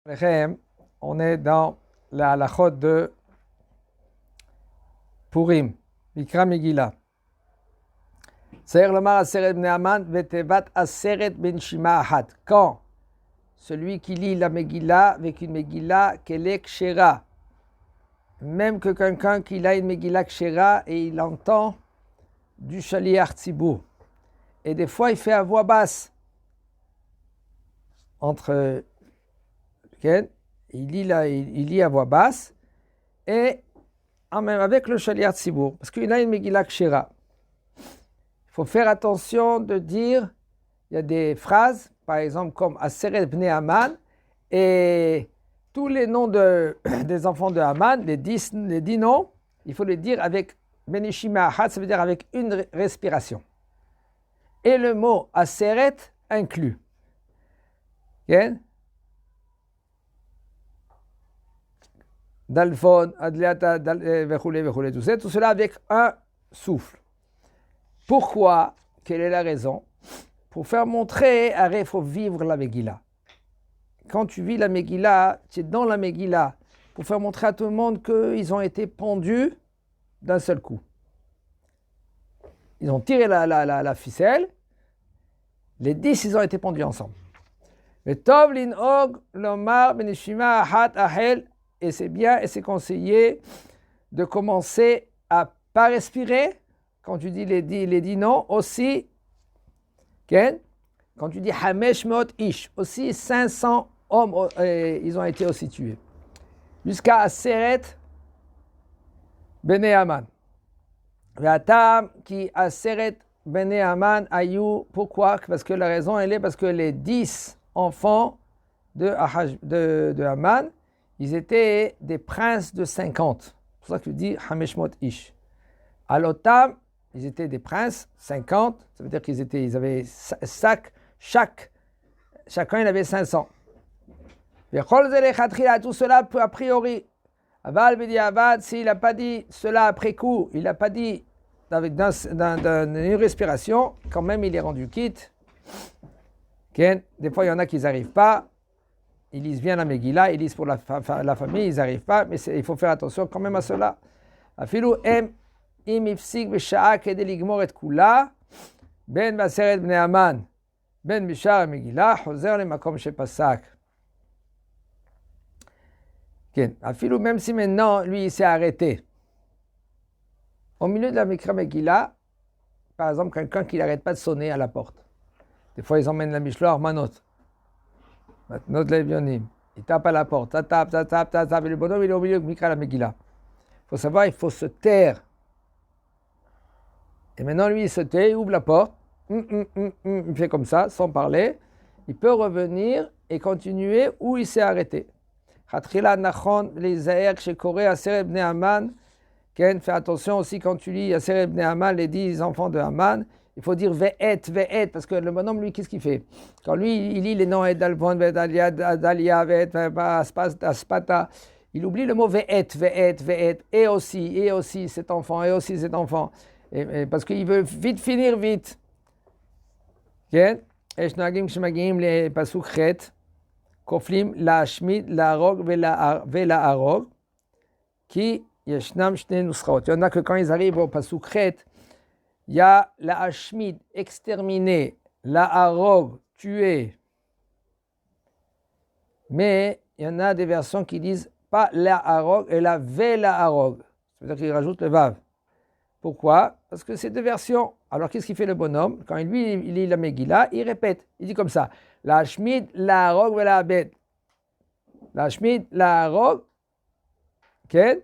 On est dans la halachot de Purim, Mikra Megillah. Quand celui qui lit la Megillah avec une Megillah qu'elle est kshera, même que quelqu'un qui a une Megillah kshera et il entend du shaliach tzibur, et des fois il fait à voix basse entre il lit à voix basse et en même avec le shaliach tzibur, parce qu'il a une Megillah kshera. Il faut faire attention de dire, il y a des phrases, par exemple comme Aseret Bnei Haman, et tous les noms des enfants de Haman, les 10 noms, il faut les dire avec Benishima Achat, ça veut dire avec une respiration. Et le mot Aseret inclut. Okay? Dalphon, Adliata, tout cela avec un souffle. Pourquoi? Quelle est la raison? Pour faire montrer, il faut vivre la Megillah. Quand tu vis la Megillah, tu es dans la Megillah, pour faire montrer à tout le monde qu'ils ont été pendus d'un seul coup. Ils ont tiré la ficelle, les 10, ils ont été pendus ensemble. Et c'est bien et c'est conseillé de commencer à pas respirer quand tu dis les 10 noms, aussi, quand tu dis Hamesh Mot Ish, aussi 500 hommes, ils ont été aussi tués. Jusqu'à Aseret Bnei Haman. Ve'atam ki Aseret Bnei Haman ayu, pourquoi? Parce que la raison, elle est parce que les 10 enfants de Haman, ils étaient des princes de 50. C'est pour ça que tu dis Hamesh Mot Ish. Alotam, ils étaient des princes, 50, ça veut dire ils avaient chacun il avait 500. Tout cela a priori. Aval Bediavad, s'il n'a pas dit cela après coup, il n'a pas dit avec une respiration, quand même il est rendu quitte. Des fois il y en a qui n'arrivent pas, ils lisent bien la Megillah, ils lisent pour la famille, ils n'arrivent pas, mais il faut faire attention quand même à cela. Afilou em. אם הפסיק בשעה כדי לגמור את כולה, בין בעשרת בני המן, בין בשאר המגילה, חוזר למקום שפסק. כן, אפילו même si maintenant, lui, il s'est arrêté. Au milieu de la Mikra Megillah, par exemple, quelqu'un qui n'arrête pas de sonner à la porte. Des fois, ils emmènent la Mishloach Manot. Manot Levionim. Il tape à la porte. Ça tape. Et le bonhomme, il est au milieu de Mikra la Megillah. Il faut savoir, il faut se taire. Et maintenant, lui, il se tait, il ouvre la porte, il fait comme ça, sans parler. Il peut revenir et continuer où il s'est arrêté. Fais attention aussi quand tu lis Aseret Bnei Haman, les 10 enfants de Haman, il faut dire ve'et, parce que le bonhomme, lui, qu'est-ce qu'il fait? Quand lui, il lit les noms Edalpon, Ve'dalia, Aspata, il oublie le mot ve'et, et aussi cet enfant, et aussi cet enfant. parce qu'il veut vite finir vite. כן? יש נוהגים כשמגיעים לפסוק ח' כופלים להשמיד, להרוג ולהרוג, כי ישנם שני נוסחאות. Il y en a que quand ils arrivent au pasuk chet, il y a להשמיד, exterminer, להרוג, tuer. Mais il y en a des versions qui disent pas להרוג, et la ולהרוג. C'est-à-dire qu'ils rajoutent le vav. Pourquoi? Parce que c'est deux versions. Alors qu'est-ce qu'il fait le bonhomme? Quand il lit la Megillah, il répète. Il dit comme ça. La Shmid, la Harog, la Abed. La Shmid, la Harog. Okay?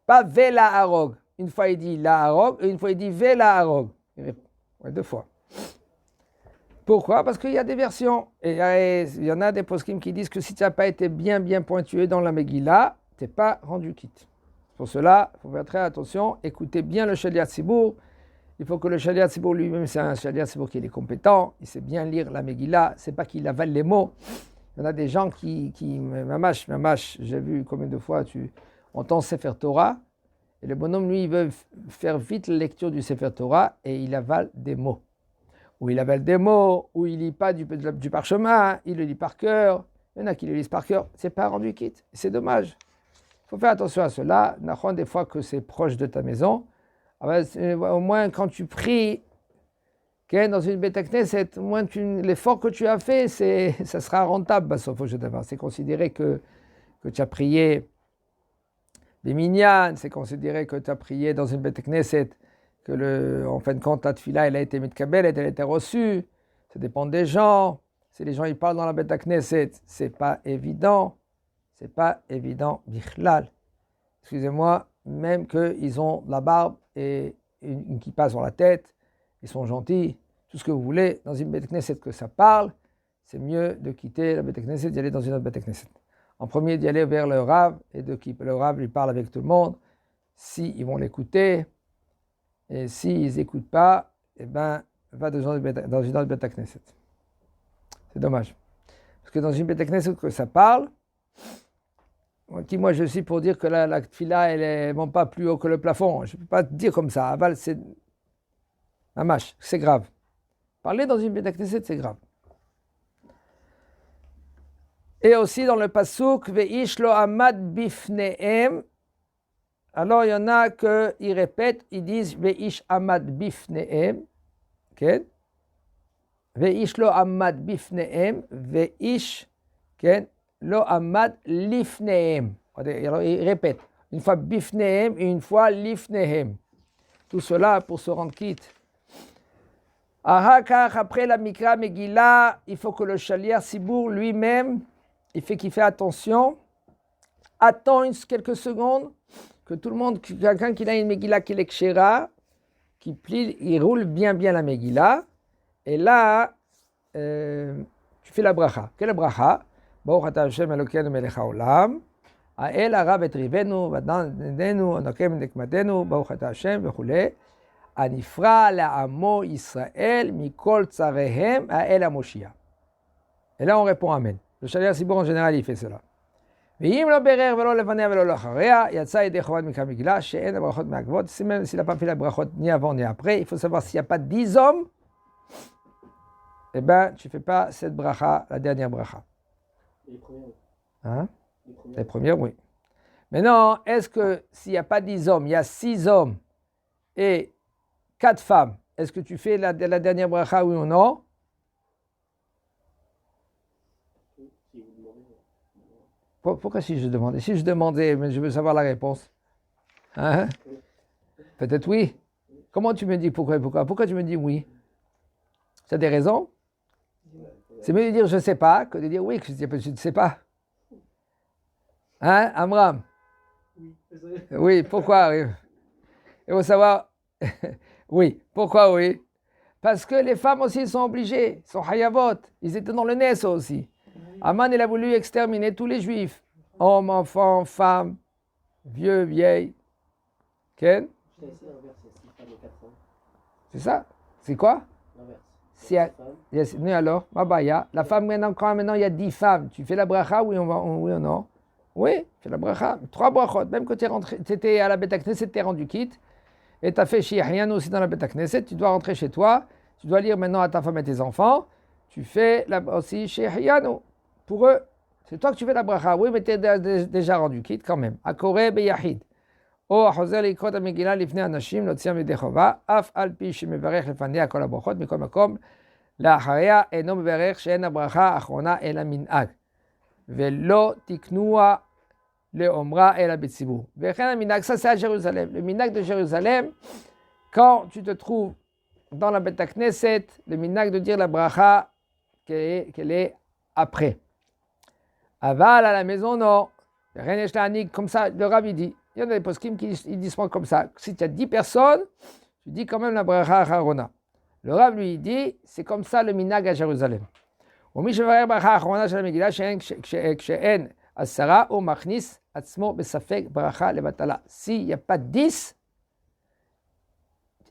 Pas ve la Harog. Une fois il dit la Harog, et une fois il dit ve la Harog. Ouais, deux fois. Pourquoi? Parce qu'il y a des versions. Et il y en a des poskim qui disent que si tu n'as pas été bien pointué dans la Megillah, tu n'es pas rendu quitte. Pour cela, il faut faire très attention, écoutez bien le Shaliach Tzibur. Il faut que le Shaliach Tzibur lui-même, c'est un Shaliach Tzibur qui est compétent, il sait bien lire la Megillah, c'est pas qu'il avale les mots. Il y en a des gens qui mamash, j'ai vu combien de fois tu entends Sefer Torah, et le bonhomme, lui, il veut faire vite la lecture du Sefer Torah, et il avale des mots. Ou il avale des mots, ou il lit pas du parchemin, il le lit par cœur, Il y en a qui le lisent par cœur, c'est pas rendu quitte. C'est dommage. Il faut faire attention à cela. Des fois que c'est proche de ta maison, au moins quand tu pries dans une Beit Knesset, au moins l'effort que tu as fait, ça sera rentable. C'est considéré que tu as prié des minyan, c'est considéré que tu as prié dans une Beit Knesset, en fin de compte, ta tefila, elle a été mitkabel, elle a été reçue. Ça dépend des gens. Si les gens ils parlent dans la Beit Knesset, c'est pas évident. C'est pas évident, bichlal. Excusez-moi, même qu'ils ont la barbe et une kippa sur la tête, ils sont gentils, tout ce que vous voulez. Dans une Beit Knesset que ça parle, c'est mieux de quitter la Beit Knesset, d'y aller dans une autre Beit Knesset. En premier, d'y aller vers le Rav, et le Rav lui parle avec tout le monde. Si ils vont l'écouter, et s'ils n'écoutent pas, va dans une autre Beit Knesset. C'est dommage. Parce que dans une Beit Knesset que ça parle, qui moi je suis pour dire que la tefila elle ne monte pas plus haut que le plafond. Je ne peux pas te dire comme ça. Aval, c'est grave. Parler dans une Beit Knesset, c'est grave. Et aussi dans le pasuk Ve'ish lo amad bifnehem. Alors il y en a qui répètent, ils disent Ve'ish amad bifnehem. Okay? Ve'ish lo amad bifnehem. Ve'ish, okay? Lo amad lifnehem. Alors il répète, une fois bifnehem et une fois lifnehem. Tout cela pour se rendre quitte. Après la Mikra Megillah, il faut que le Shaliach Sibour lui-même, il fait attention, attend quelques secondes, que tout le monde, quelqu'un qui a une Megillah qui est kshera, qui plie, il roule bien la Megillah, et là, tu fais la bracha. Quelle bracha? Baruch atah Hashem Elokeinu melech haolam, ha'el hara betrivenu, v'adnenu, anokem nekmatenu, Baruch atah Hashem, וכו'. הנפרע לעמו ישראל מכל צריהם האל המושיע. Et là on répond Amen. Le Shaliach Sibour en général il fait cela. ואם לא בירר ולא לפניה ולא לאחריה, יצא ידי חובת מקרא מגילה שאין הברכות מעכבות. Même s'il n'a pas fait la brachot ni avant ni après, il faut savoir s'il n'y a pas 10 hommes, tu ne fais pas cette bracha, la dernière bracha. Les premières, Hein? Les premières, oui. Maintenant, est-ce que s'il n'y a pas 10 hommes, il y a 6 hommes et 4 femmes, est-ce que tu fais la dernière bracha, oui ou non? si vous demandez. Pourquoi si je demandais? Si je demandais, mais je veux savoir la réponse. Hein? Peut-être oui. Comment tu me dis pourquoi? Pourquoi tu me dis oui? Tu as des raisons? C'est mieux de dire je ne sais pas que de dire oui, que je ne sais pas. Hein, Amram? Oui, c'est vrai. Oui, pourquoi? Oui. Il faut savoir... Oui, pourquoi oui? Parce que les femmes aussi sont obligées, sont hayavot. Ils étaient dans le Nes aussi. Aman, il a voulu exterminer tous les juifs. Hommes, enfants, femmes, vieux, vieilles. Ken? Je t'ai essayé l'inverse, il y a 6 femmes et 4 hommes. C'est ça? C'est quoi? L'inverse. Si y a- 6 femmes. Yes. Mais alors, Mabaya, la femme maintenant il y a 10 femmes. Tu fais la bracha, oui, oui ou non? Oui, fais la bracha. 3 brachot. Même quand tu étais à la Beit Knesset, tu es rendu quitte. Et tu as fait Shehianu aussi dans la Beit Knesset. Tu dois rentrer chez toi. Tu dois lire maintenant à ta femme et tes enfants. Tu fais aussi Shehianu. Pour eux, c'est toi que tu fais la bracha. Oui, mais tu es déjà rendu quitte quand même. Akore beyahid. או החוזר לקרוא את המגילה לפני אנשים, להוציאם ידי חובה, אף על פי שמברך לפניה כל הברכות מכל מקום, לאחריה אינו מברך שאין הברכה האחרונה אלא מנהג, ולא תקנוע לאומרה אלא בציבור. וכן המנהג, ça c'est à Jérusalem. Le minhag de Jérusalem, quand tu te trouves dans la Beit Knesset, le minhag de dire la bracha qu'elle est après. Aval à la maison, non. Rien n'est comme ça, le Rav il dit. Il y en a des poskim qui disent comme ça. Si tu as 10 personnes, tu dis quand même la bracha acharona. Le Rav lui dit, c'est comme ça le minhag à Jérusalem. ומי שמברר ברכה האחרונה של המגילה כשאין 10 הוא מכניס עצמו בספק ברכה לבטלה. S'il n'y a pas 10,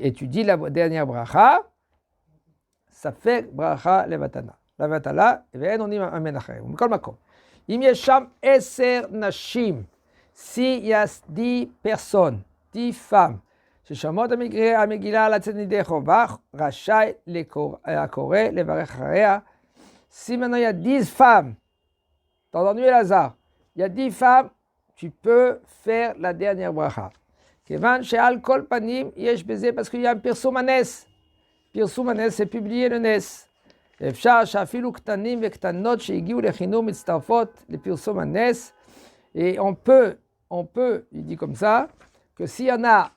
et tu dis la dernière bracha, ספק ברכה לבטלה, ואין עונים אמן אחריהם. ומכל מקום. אם יש שם 10 נשים, s'il y a 10 personnes, 10 femmes, ששומעות המגילה לצאת ידי חובה, רשאי הקורא לברך אחריה. Si maintenant il y a 10 femmes T'as entendu Elazar? Il y a 10 femmes, tu peux faire la dernière bracha. Kevan she'al kol panim yesh beze, parce qu'il y a un pirsum hanes. Pirsum hanes, c'est publier le nes. אפשר שאפילו קטנים וקטנות שהגיעו לחינום מצטרפות לפרסום הנס. Et on peut, il dit comme ça, que s'il y en a,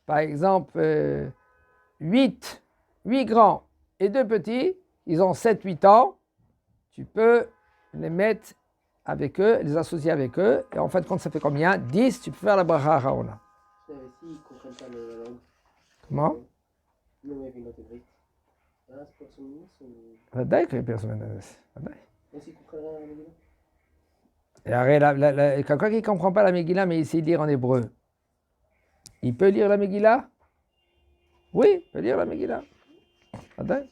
par exemple, 8 grands et 2 petits, ils ont 7-8 ans, tu peux les mettre avec eux, les associer avec eux, et en fin de compte, ça fait combien? 10, tu peux faire la bracha Haona. S'ils ne comprennent pas la langue. Comment? Non, mais une autre brique. Ah, c'est pour son ministre ou... ודאי כפרסום הנס, ודאי. Mais s'ils comprennent rien à la Megillah? Et arrête, quelqu'un qui ne comprend pas la Megillah, mais il sait lire en hébreu, il peut lire la Megillah? Oui, il peut lire la Megillah. ודאי.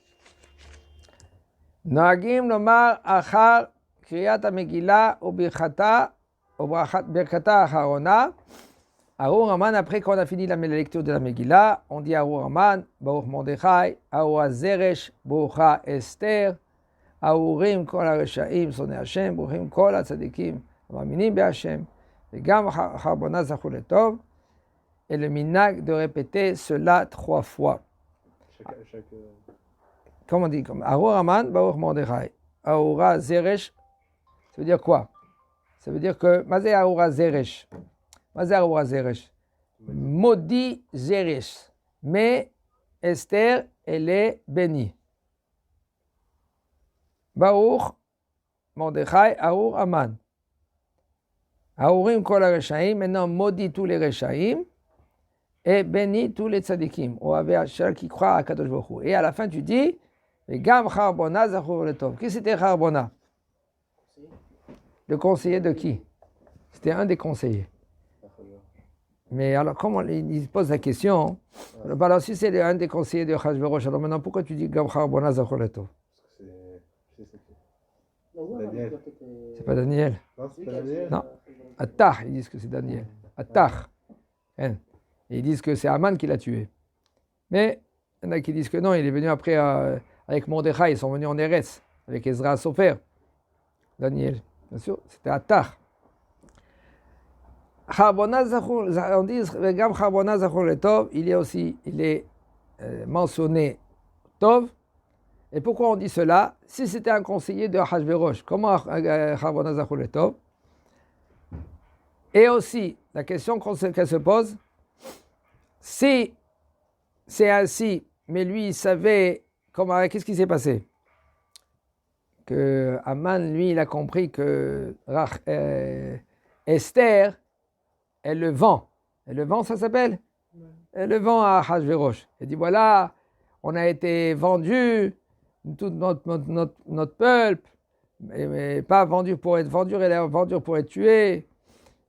נוהגים לומר אחר קריאת המגילה וברכתה האחרונה, Arour Haman, après qu'on a fini la lecture de la Megillah, on dit Arour Haman, Baruch Mordechai, Arour Zeresh, Barucha Esther, Aourim Kol HaReshaim, Sonei Hashem, Baruchim Kol HaTzadikim, Amaminim BeHashem, et Gam Charbona Zachou Letov, et le minag de répéter cela 3 fois. Comment on dit? Arour Haman, Baruch Mordechai, Aoura Zeresh, ça veut dire quoi? Ça veut dire que, Mazé Aoura Zeresh. Maudit Zeresh. Mais Esther, elle est bénie. Baruch, Mordechai, Aour, Haman. Aourim kol ha-reshaim, maintenant maudit tous les reshaim et béni tous les tzadikim. Ou avec ceux qui croient à Kadosh Baruch Hu. Et à la fin, tu dis, Gam Charbona Zachor Letov. Qui c'était Charbona? Le conseiller de qui? C'était un des conseillers. Mais alors, comment il pose la question? Alors, si c'est un des conseillers de Achashverosh, alors maintenant, pourquoi tu dis Gam Charbona Zachor Letov? C'est pas Daniel. Non, c'est pas Daniel. Non. Attach, ils disent que c'est Daniel. Attach. Et ils disent que c'est Haman qui l'a tué. Mais il y en a qui disent que non, il est venu après avec Mordechai, ils sont venus en Eretz, avec Ezra Sofer. Daniel, bien sûr, c'était Attach. On dit Gam Charbona Zachor Letov, il est mentionné Tov. Et pourquoi on dit cela? Si c'était un conseiller de Achashverosh, comment Charbona Zachor Letov? Et aussi, la question qu'elle se pose, si c'est ainsi, mais lui, il savait qu'est-ce qui s'est passé? Que Haman, lui, il a compris que Esther, elle le vend. Elle le vend, ça s'appelle? Elle le vend à Achashverosh. Elle dit, voilà, on a été vendus, tout notre peuple, mais pas vendu pour être vendu, elle est vendue pour être tuée,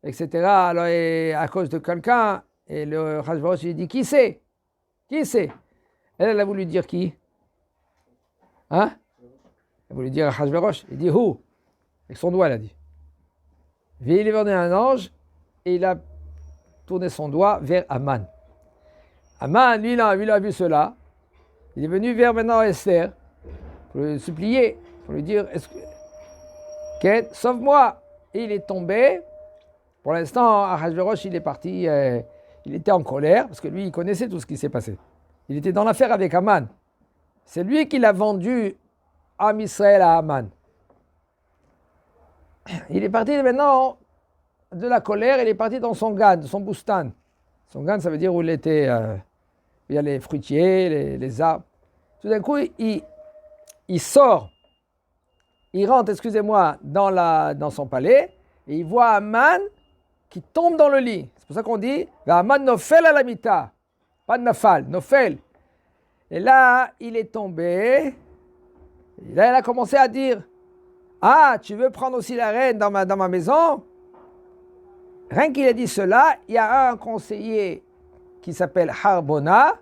etc. Alors, à cause de quelqu'un, et le Achashverosh, il dit, qui c'est? Qui c'est? Elle a voulu dire qui? Hein? Elle a voulu dire Achashverosh. Il dit, où? Avec son doigt, elle a dit. Il est venu un ange, et il a tourné son doigt vers Haman. Haman, lui, il a vu cela. Il est venu vers maintenant Esther, pour lui supplier, pour lui dire, sauve-moi. Et il est tombé. Pour l'instant, Achashverosh, il est parti, il était en colère, parce que lui, il connaissait tout ce qui s'est passé. Il était dans l'affaire avec Haman. C'est lui qui l'a vendu à Israël à Haman. Il est parti maintenant de la colère, il est parti dans son gan, son boustan. Son gan, ça veut dire où il était, il y a les fruitiers, les arbres. Tout d'un coup, il sort, il rentre, excusez-moi, dans son palais, et il voit Haman qui tombe dans le lit. C'est pour ça qu'on dit Haman nofel à la mita, pas nafal, nofel. Et là, il est tombé. Et là, il a commencé à dire, ah, tu veux prendre aussi la reine dans ma maison? Rien qu'il a dit cela, il y a un conseiller qui s'appelle Harbona.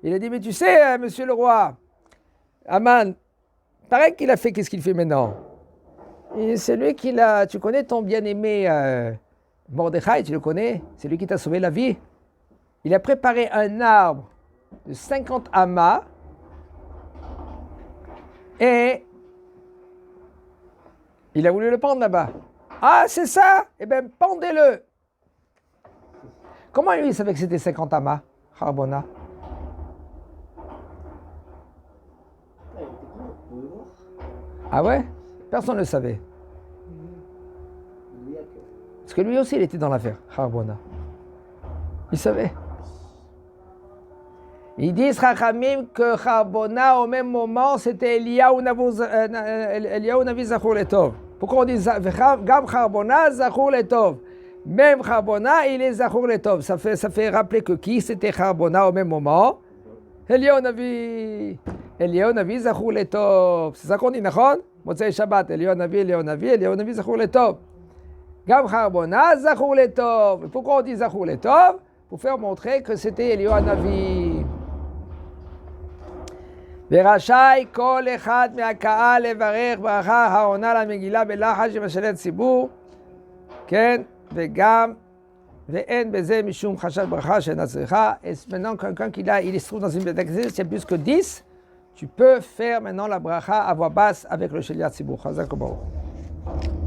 Il a dit, mais tu sais, monsieur le roi, Haman, pareil qu'il a fait, qu'est-ce qu'il fait maintenant? Et c'est lui qui l'a, tu connais ton bien-aimé Mordechai, tu le connais? C'est lui qui t'a sauvé la vie. Il a préparé un arbre de 50 amas et Il a voulu le pendre là-bas. Ah, c'est ça? Eh bien, pendez-le. Comment lui, il savait que c'était 50 amas, Harbona? Ah, il était grand, on peut le voir. Ah ouais? Personne ne le savait. Il y a que. Parce que lui aussi, il était dans l'affaire, Harbona. Il savait. Ils disent, Chachamim, que Harbona, au même moment, c'était Eliyahu Navi Zachor Letov. Pourquoi on dit Gam Harbona, Zachor Letov? Même Harbona, il est Zachor Letov. Ça fait rappeler que qui c'était Harbona au même moment? Eliyahu Navi Zachor Letov. C'est ça qu'on dit, נכון? מוצאי שבת, Eliyahu Navi Zachor Letov. Gam Harbona, Zachor Letov. Pourquoi on dit Zachor Letov? Pour faire montrer que c'était Eliyahu Navi. ורשאי כל אחד מהקהל לברך ברכה העונה למגילה בלחש שמשנה ציבור, כן, וגם, ואין בזה משום חשש ברכה שאינה צריכה. Et maintenant, quelqu'un qui là, il se trouve dans une bénédiction, c'est plus que 10, tu peux faire maintenant la bracha à voix basse avec le Sheliat Tzibur. Chazak Baruch.